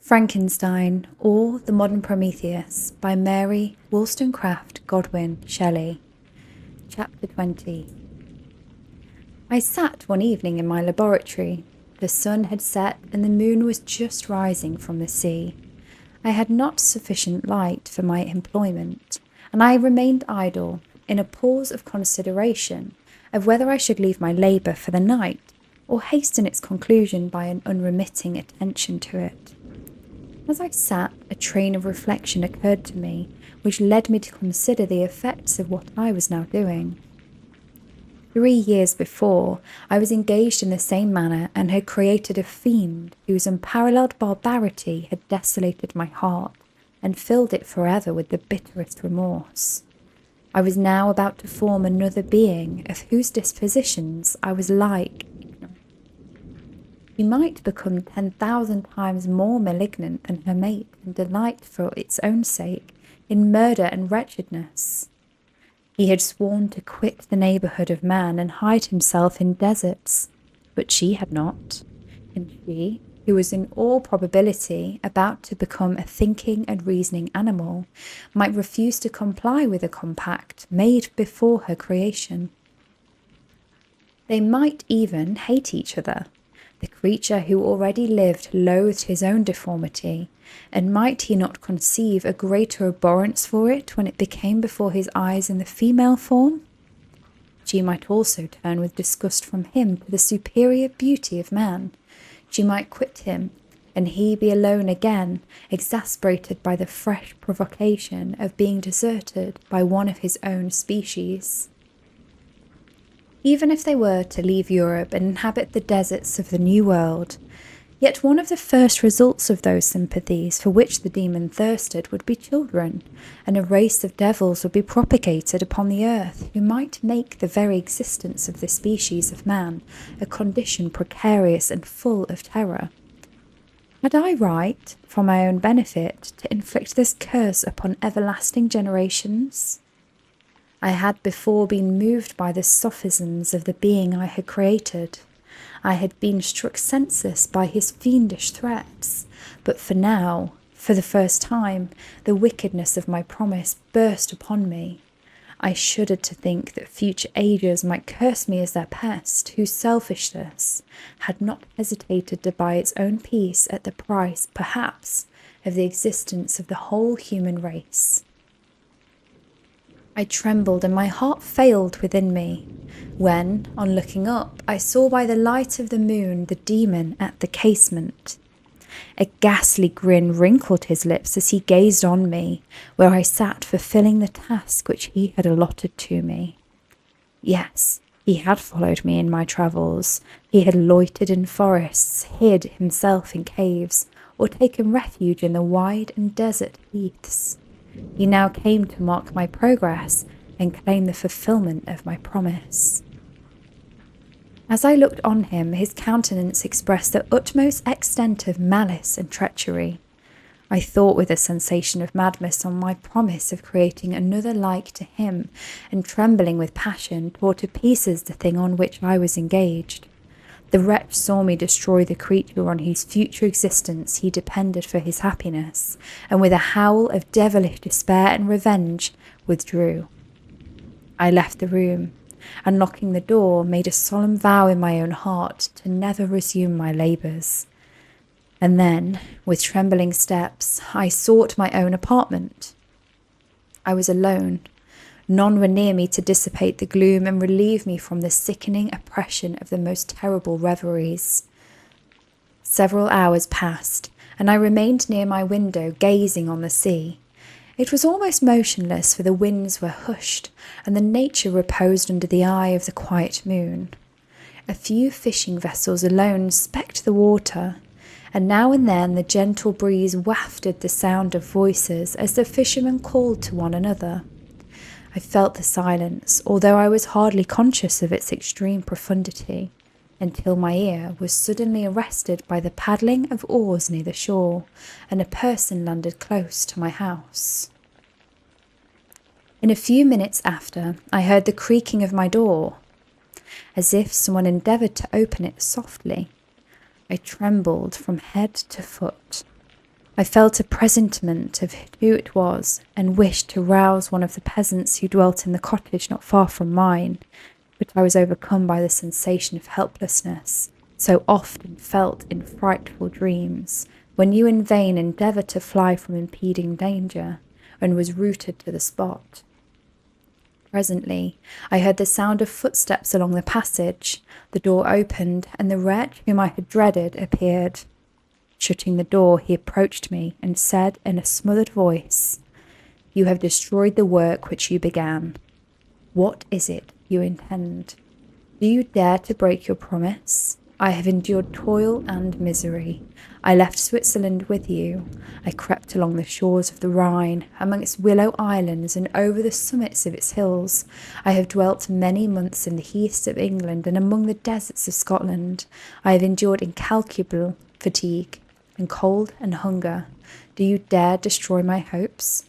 Frankenstein, or The Modern Prometheus by Mary Shelley. Chapter 20. I sat one evening in my laboratory. The sun had set and the moon was just rising from the sea. I had not sufficient light for my employment, and I remained idle, in a pause of consideration of whether I should leave my labour for the night, or hasten its conclusion by an unremitting attention to it. As I sat, a train of reflection occurred to me, which led me to consider the effects of what I was now doing. 3 years before, I was engaged in the same manner and had created a fiend whose unparalleled barbarity had desolated my heart and filled it forever with the bitterest remorse. I was now about to form another being of whose dispositions I was like. She might become 10,000 times more malignant than her mate and delight for its own sake in murder and wretchedness. He had sworn to quit the neighbourhood of man and hide himself in deserts, but she had not, and she, who was in all probability about to become a thinking and reasoning animal, might refuse to comply with a compact made before her creation. They might even hate each other. The creature who already lived loathed his own deformity, and might he not conceive a greater abhorrence for it when it became before his eyes in the female form? She might also turn with disgust from him to the superior beauty of man. She might quit him, and he be alone again, exasperated by the fresh provocation of being deserted by one of his own species. Even if they were to leave Europe and inhabit the deserts of the New World, yet one of the first results of those sympathies for which the demon thirsted would be children, and a race of devils would be propagated upon the earth who might make the very existence of the species of man a condition precarious and full of terror. Had I right, for my own benefit, to inflict this curse upon everlasting generations? I had before been moved by the sophisms of the being I had created. I had been struck senseless by his fiendish threats, but for now, for the first time, the wickedness of my promise burst upon me. I shuddered to think that future ages might curse me as their pest, whose selfishness had not hesitated to buy its own peace at the price, perhaps, of the existence of the whole human race. I trembled and my heart failed within me, when, on looking up, I saw by the light of the moon the demon at the casement. A ghastly grin wrinkled his lips as he gazed on me, where I sat fulfilling the task which he had allotted to me. Yes, he had followed me in my travels. He had loitered in forests, hid himself in caves, or taken refuge in the wide and desert heaths. He now came to mark my progress and claim the fulfilment of my promise. As I looked on him, his countenance expressed the utmost extent of malice and treachery. I thought with a sensation of madness on my promise of creating another like to him, and trembling with passion, tore to pieces the thing on which I was engaged. The wretch saw me destroy the creature on whose future existence he depended for his happiness, and with a howl of devilish despair and revenge, withdrew. I left the room, and locking the door, made a solemn vow in my own heart to never resume my labours. And then, with trembling steps, I sought my own apartment. I was alone. None were near me to dissipate the gloom and relieve me from the sickening oppression of the most terrible reveries. Several hours passed, and I remained near my window gazing on the sea. It was almost motionless, for the winds were hushed, and the nature reposed under the eye of the quiet moon. A few fishing vessels alone specked the water, and now and then the gentle breeze wafted the sound of voices as the fishermen called to one another. I felt the silence, although I was hardly conscious of its extreme profundity, until my ear was suddenly arrested by the paddling of oars near the shore, and a person landed close to my house. In a few minutes after, I heard the creaking of my door, as if someone endeavoured to open it softly. I trembled from head to foot. I felt a presentiment of who it was, and wished to rouse one of the peasants who dwelt in the cottage not far from mine, but I was overcome by the sensation of helplessness, so often felt in frightful dreams, when you in vain endeavour to fly from impeding danger, and was rooted to the spot. Presently, I heard the sound of footsteps along the passage. The door opened, and the wretch whom I had dreaded appeared. Shutting the door, he approached me and said in a smothered voice, "You have destroyed the work which you began. What is it you intend? Do you dare to break your promise? I have endured toil and misery. I left Switzerland with you. I crept along the shores of the Rhine, among its willow islands and over the summits of its hills. I have dwelt many months in the heaths of England and among the deserts of Scotland. I have endured incalculable fatigue and cold and hunger. Do you dare destroy my hopes?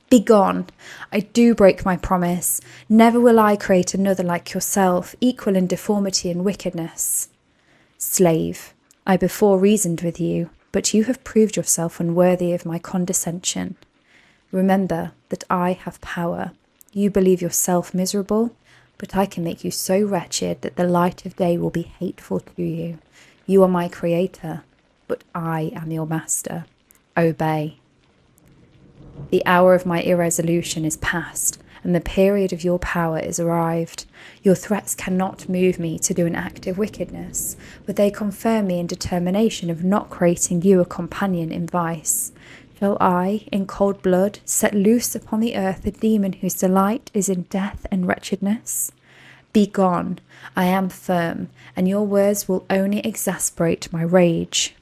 Begone! I do break my promise. Never will I create another like yourself, equal in deformity and wickedness. Slave, I before reasoned with you, but you have proved yourself unworthy of my condescension. Remember that I have power. You believe yourself miserable, but I can make you so wretched that the light of day will be hateful to you. You are my creator, but I am your master. Obey. The hour of my irresolution is past, and the period of your power is arrived. Your threats cannot move me to do an act of wickedness, but they confirm me in determination of not creating you a companion in vice. Shall I, in cold blood, set loose upon the earth a demon whose delight is in death and wretchedness? Begone! I am firm, and your words will only exasperate my rage.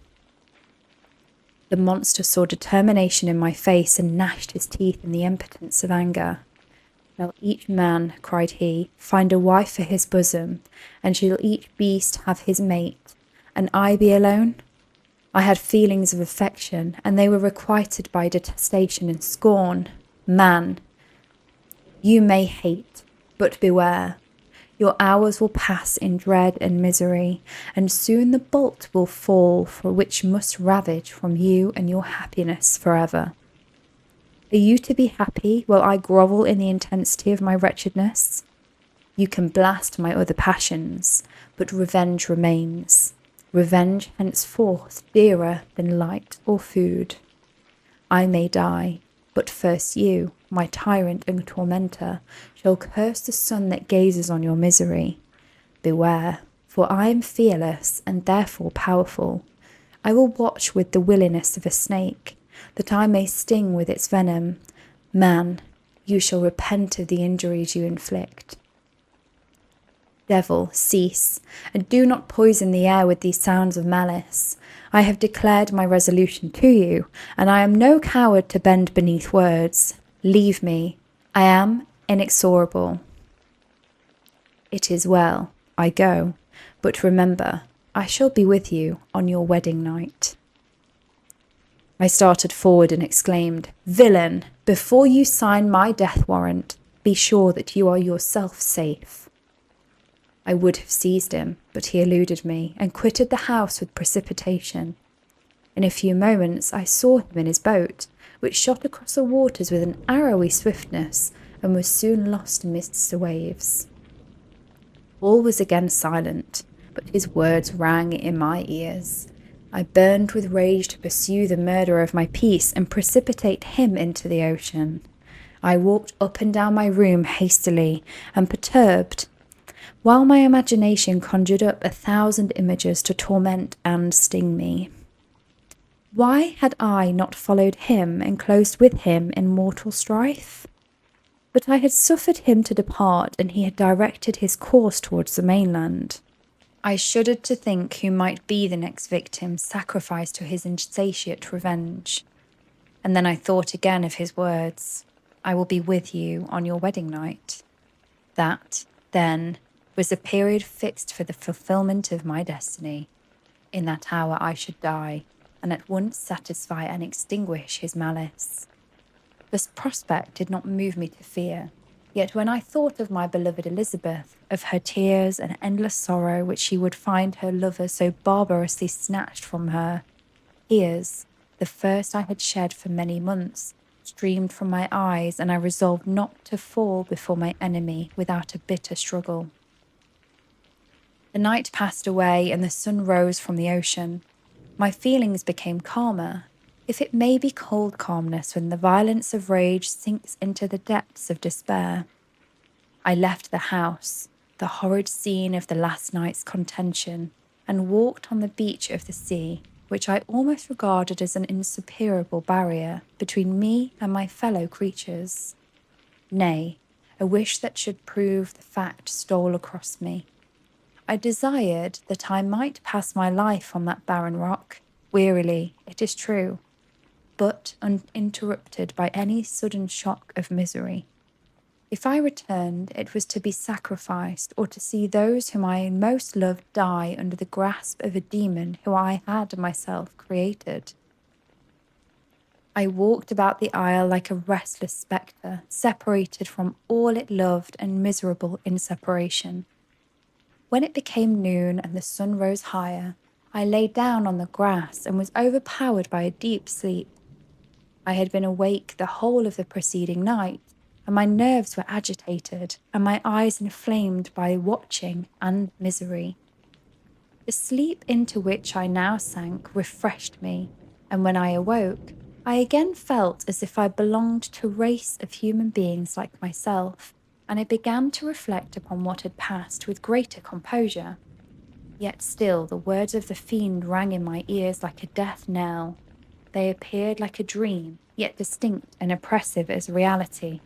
The monster saw determination in my face and gnashed his teeth in the impotence of anger. Shall each man, cried he, find a wife for his bosom, and shall each beast have his mate, and I be alone? I had feelings of affection, and they were requited by detestation and scorn. Man, you may hate, but beware. Your hours will pass in dread and misery, and soon the bolt will fall for which must ravage from you and your happiness forever. Are you to be happy while I grovel in the intensity of my wretchedness? You can blast my other passions, but revenge remains. Revenge henceforth dearer than light or food. I may die, but first you, my tyrant and tormentor, shall curse the sun that gazes on your misery. Beware, for I am fearless and therefore powerful. I will watch with the willingness of a snake, that I may sting with its venom. Man, you shall repent of the injuries you inflict. Devil, cease, and do not poison the air with these sounds of malice. I have declared my resolution to you, and I am no coward to bend beneath words. Leave me. I am inexorable. It is well, I go, but remember, I shall be with you on your wedding night. I started forward and exclaimed, Villain, before you sign my death warrant, be sure that you are yourself safe. I would have seized him, but he eluded me and quitted the house with precipitation. In a few moments I saw him in his boat, which shot across the waters with an arrowy swiftness and was soon lost amidst the waves. All was again silent, but his words rang in my ears. I burned with rage to pursue the murderer of my peace and precipitate him into the ocean. I walked up and down my room hastily and perturbed, while my imagination conjured up 1,000 images to torment and sting me. Why had I not followed him and closed with him in mortal strife? But I had suffered him to depart, and he had directed his course towards the mainland. I shuddered to think who might be the next victim sacrificed to his insatiate revenge. And then I thought again of his words, I will be with you on your wedding night. That, then, was the period fixed for the fulfillment of my destiny. In that hour I should die, and at once satisfy and extinguish his malice. This prospect did not move me to fear, yet when I thought of my beloved Elizabeth, of her tears and endless sorrow which she would find her lover so barbarously snatched from her, tears, the first I had shed for many months, streamed from my eyes, and I resolved not to fall before my enemy without a bitter struggle. The night passed away and the sun rose from the ocean. My feelings became calmer, if it may be called calmness when the violence of rage sinks into the depths of despair. I left the house, the horrid scene of the last night's contention, and walked on the beach of the sea, which I almost regarded as an insuperable barrier between me and my fellow creatures. Nay, a wish that should prove the fact stole across me. I desired that I might pass my life on that barren rock, wearily, it is true, but uninterrupted by any sudden shock of misery. If I returned, it was to be sacrificed or to see those whom I most loved die under the grasp of a demon who I had myself created. I walked about the isle like a restless spectre, separated from all it loved and miserable in separation. When it became noon and the sun rose higher, I lay down on the grass and was overpowered by a deep sleep. I had been awake the whole of the preceding night, and my nerves were agitated, and my eyes inflamed by watching and misery. The sleep into which I now sank refreshed me, and when I awoke, I again felt as if I belonged to a race of human beings like myself, and I began to reflect upon what had passed with greater composure. Yet still the words of the fiend rang in my ears like a death knell. They appeared like a dream, yet distinct and oppressive as reality.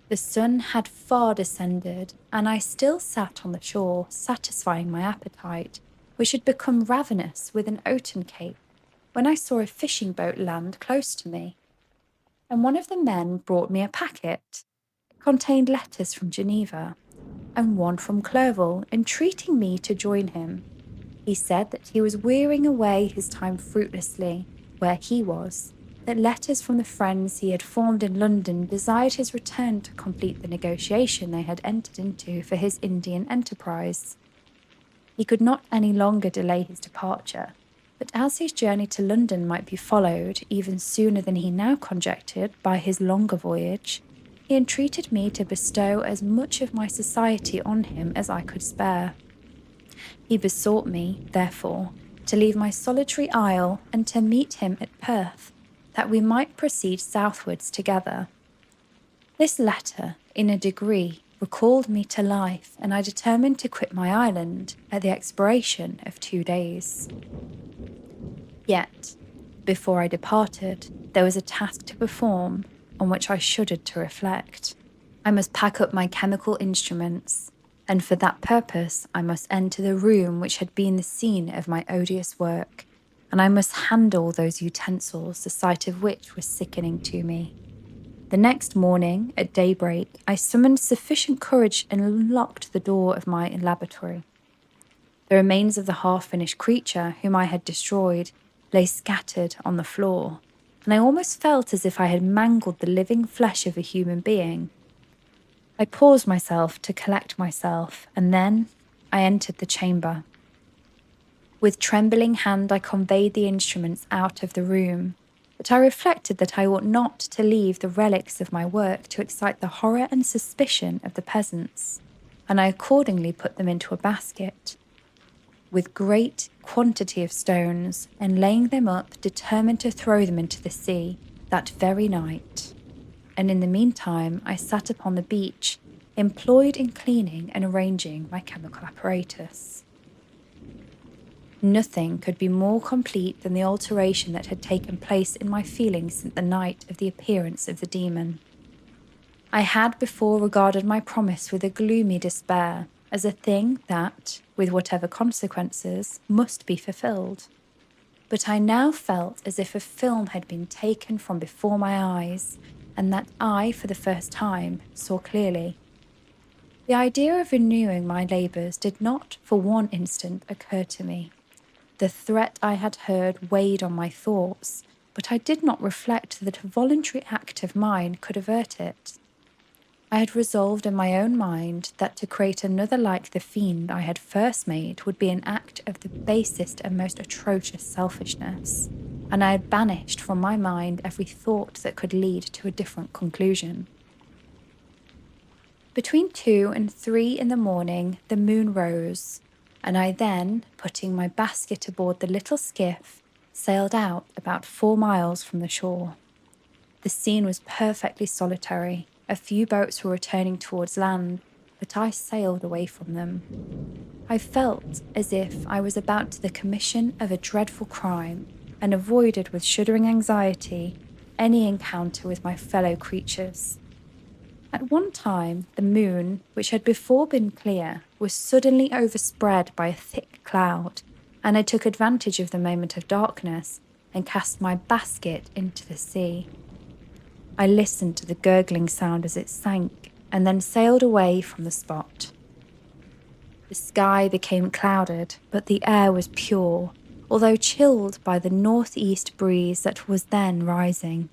The sun had far descended, and I still sat on the shore, satisfying my appetite, which had become ravenous with an oaten cake, when I saw a fishing boat land close to me, and one of the men brought me a packet. It contained letters from Geneva, and one from Clerval, entreating me to join him. He said that he was wearing away his time fruitlessly, where he was, that letters from the friends he had formed in London desired his return to complete the negotiation they had entered into for his Indian enterprise. He could not any longer delay his departure, but as his journey to London might be followed, even sooner than he now conjectured, by his longer voyage, he entreated me to bestow as much of my society on him as I could spare. He besought me, therefore, to leave my solitary isle and to meet him at Perth, that we might proceed southwards together. This letter, in a degree, recalled me to life, and I determined to quit my island at the expiration of 2 days. Yet, before I departed, there was a task to perform on which I shuddered to reflect. I must pack up my chemical instruments, and for that purpose I must enter the room which had been the scene of my odious work, and I must handle those utensils, the sight of which was sickening to me. The next morning, at daybreak, I summoned sufficient courage and unlocked the door of my laboratory. The remains of the half-finished creature whom I had destroyed lay scattered on the floor, and I almost felt as if I had mangled the living flesh of a human being. I paused myself to collect myself, and then I entered the chamber. With trembling hand I conveyed the instruments out of the room, but I reflected that I ought not to leave the relics of my work to excite the horror and suspicion of the peasants, and I accordingly put them into a basket, with great quantity of stones, and laying them up, determined to throw them into the sea that very night. And in the meantime I sat upon the beach, employed in cleaning and arranging my chemical apparatus. Nothing could be more complete than the alteration that had taken place in my feelings since the night of the appearance of the demon. I had before regarded my promise with a gloomy despair, as a thing that, with whatever consequences, must be fulfilled. But I now felt as if a film had been taken from before my eyes, and that I, for the first time, saw clearly. The idea of renewing my labours did not, for one instant, occur to me. The threat I had heard weighed on my thoughts, but I did not reflect that a voluntary act of mine could avert it. I had resolved in my own mind that to create another like the fiend I had first made would be an act of the basest and most atrocious selfishness, and I had banished from my mind every thought that could lead to a different conclusion. Between 2 and 3 in the morning, the moon rose, and I then, putting my basket aboard the little skiff, sailed out about 4 miles from the shore. The scene was perfectly solitary. A few boats were returning towards land, but I sailed away from them. I felt as if I was about to the commission of a dreadful crime, and avoided with shuddering anxiety any encounter with my fellow creatures. At one time, the moon, which had before been clear, was suddenly overspread by a thick cloud, and I took advantage of the moment of darkness and cast my basket into the sea. I listened to the gurgling sound as it sank, and then sailed away from the spot. The sky became clouded, but the air was pure, although chilled by the northeast breeze that was then rising.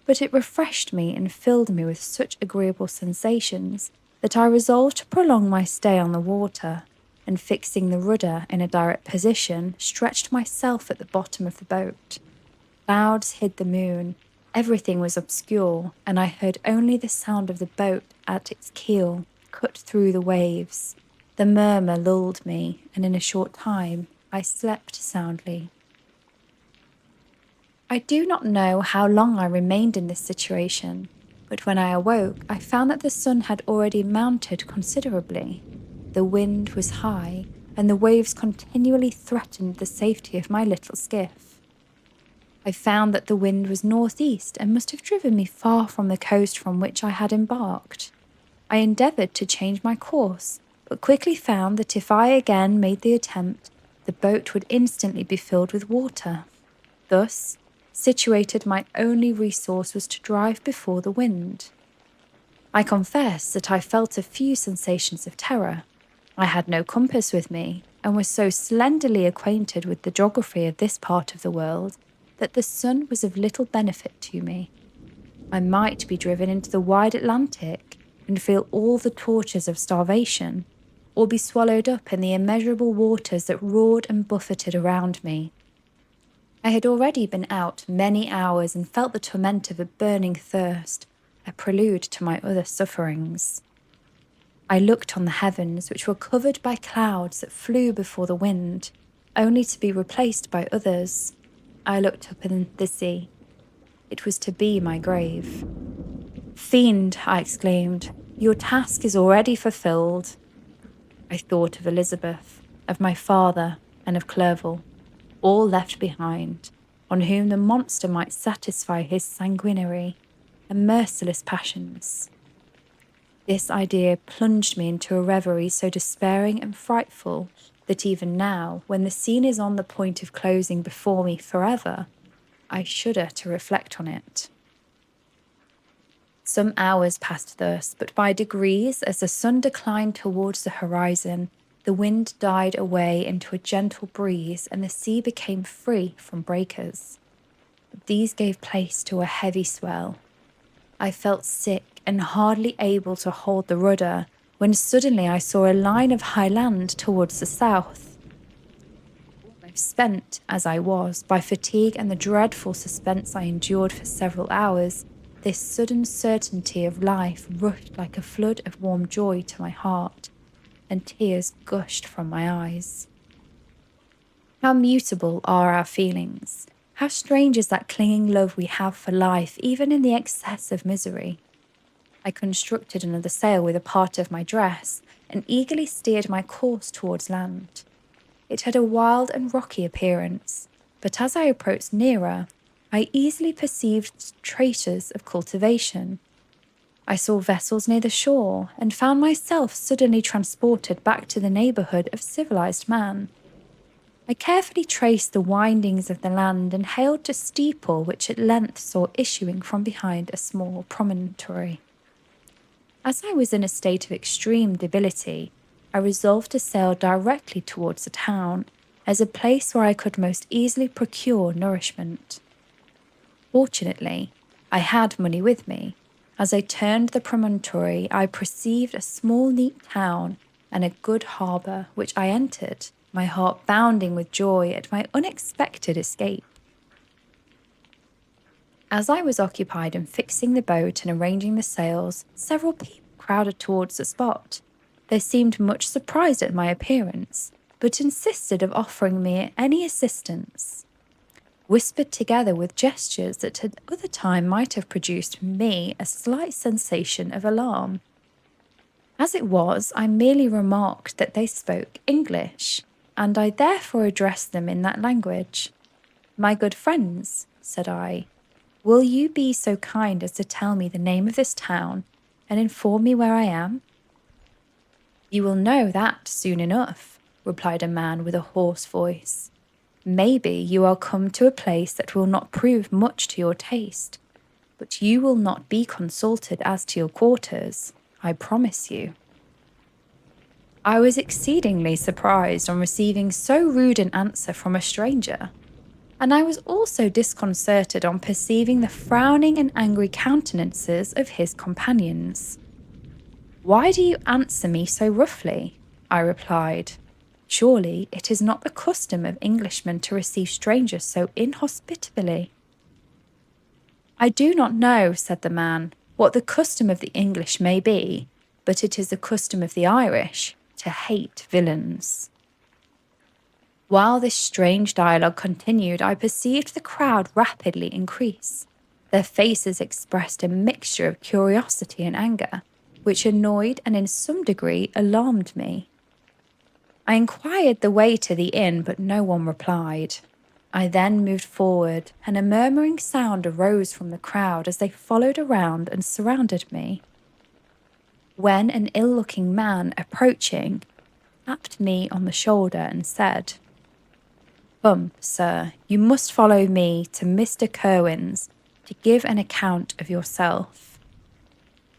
But it refreshed me and filled me with such agreeable sensations that I resolved to prolong my stay on the water, and fixing the rudder in a direct position, stretched myself at the bottom of the boat. Clouds hid the moon, everything was obscure, and I heard only the sound of the boat at its keel cut through the waves. The murmur lulled me, and in a short time I slept soundly. I do not know how long I remained in this situation, but when I awoke, I found that the sun had already mounted considerably. The wind was high, and the waves continually threatened the safety of my little skiff. I found that the wind was northeast and must have driven me far from the coast from which I had embarked. I endeavoured to change my course, but quickly found that if I again made the attempt, the boat would instantly be filled with water. Thus, situated, my only resource was to drive before the wind. I confess that I felt a few sensations of terror. I had no compass with me, and was so slenderly acquainted with the geography of this part of the world that the sun was of little benefit to me. I might be driven into the wide Atlantic and feel all the tortures of starvation, or be swallowed up in the immeasurable waters that roared and buffeted around me. I had already been out many hours and felt the torment of a burning thirst, a prelude to my other sufferings. I looked on the heavens, which were covered by clouds that flew before the wind, only to be replaced by others. I looked up in the sea. It was to be my grave. "Fiend," I exclaimed, "your task is already fulfilled." I thought of Elizabeth, of my father, and of Clerval, all left behind, on whom the monster might satisfy his sanguinary and merciless passions. This idea plunged me into a reverie so despairing and frightful that even now, when the scene is on the point of closing before me forever, I shudder to reflect on it. Some hours passed thus, but by degrees, as the sun declined towards the horizon, the wind died away into a gentle breeze, and the sea became free from breakers. But these gave place to a heavy swell. I felt sick and hardly able to hold the rudder, when suddenly I saw a line of high land towards the south. Almost spent, as I was, by fatigue and the dreadful suspense I endured for several hours, this sudden certainty of life rushed like a flood of warm joy to my heart, and tears gushed from my eyes. How mutable are our feelings! How strange is that clinging love we have for life, even in the excess of misery! I constructed another sail with a part of my dress, and eagerly steered my course towards land. It had a wild and rocky appearance, but as I approached nearer, I easily perceived traces of cultivation. I saw vessels near the shore, and found myself suddenly transported back to the neighbourhood of civilized man. I carefully traced the windings of the land and hailed a steeple which at length saw issuing from behind a small promontory. As I was in a state of extreme debility, I resolved to sail directly towards the town, as a place where I could most easily procure nourishment. Fortunately, I had money with me, As I turned the promontory, I perceived a small, neat town and a good harbour, which I entered, my heart bounding with joy at my unexpected escape. As I was occupied in fixing the boat and arranging the sails, several people crowded towards the spot. They seemed much surprised at my appearance, but insisted of offering me any assistance. Whispered together with gestures that at other time might have produced in me a slight sensation of alarm. As it was, I merely remarked that they spoke English, and I therefore addressed them in that language. "My good friends," said I, "will you be so kind as to tell me the name of this town and inform me where I am?" "You will know that soon enough," replied a man with a hoarse voice. "Maybe you are come to a place that will not prove much to your taste, but you will not be consulted as to your quarters, I promise you." I was exceedingly surprised on receiving so rude an answer from a stranger, and I was also disconcerted on perceiving the frowning and angry countenances of his companions. "Why do you answer me so roughly?" I replied. "Surely it is not the custom of Englishmen to receive strangers so inhospitably." "I do not know," said the man, "what the custom of the English may be, but it is the custom of the Irish to hate villains." While this strange dialogue continued, I perceived the crowd rapidly increase. Their faces expressed a mixture of curiosity and anger, which annoyed and in some degree alarmed me. I inquired the way to the inn, but no one replied. I then moved forward, and a murmuring sound arose from the crowd as they followed around and surrounded me. When an ill-looking man approaching tapped me on the shoulder and said, "Come, sir, you must follow me to Mr. Curwen's to give an account of yourself."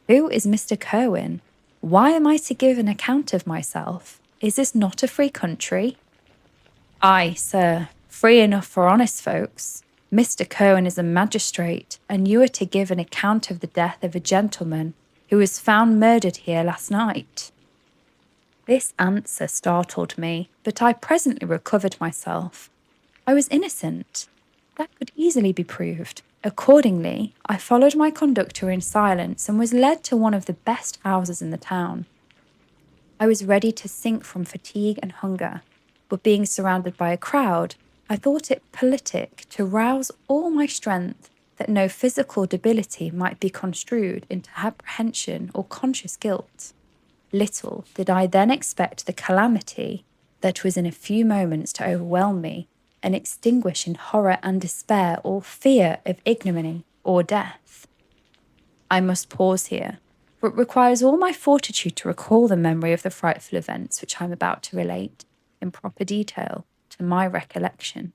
"Who is Mr. Curwen? Why am I to give an account of myself? Is this not a free country?" "Aye, sir, free enough for honest folks. Mr. Curwen is a magistrate, and you are to give an account of the death of a gentleman who was found murdered here last night." This answer startled me, but I presently recovered myself. I was innocent. That could easily be proved. Accordingly, I followed my conductor in silence and was led to one of the best houses in the town. I was ready to sink from fatigue and hunger, but being surrounded by a crowd, I thought it politic to rouse all my strength that no physical debility might be construed into apprehension or conscious guilt. Little did I then expect the calamity that was in a few moments to overwhelm me and extinguish in horror and despair all fear of ignominy or death. I must pause here, for it requires all my fortitude to recall the memory of the frightful events which I am about to relate in proper detail to my recollection.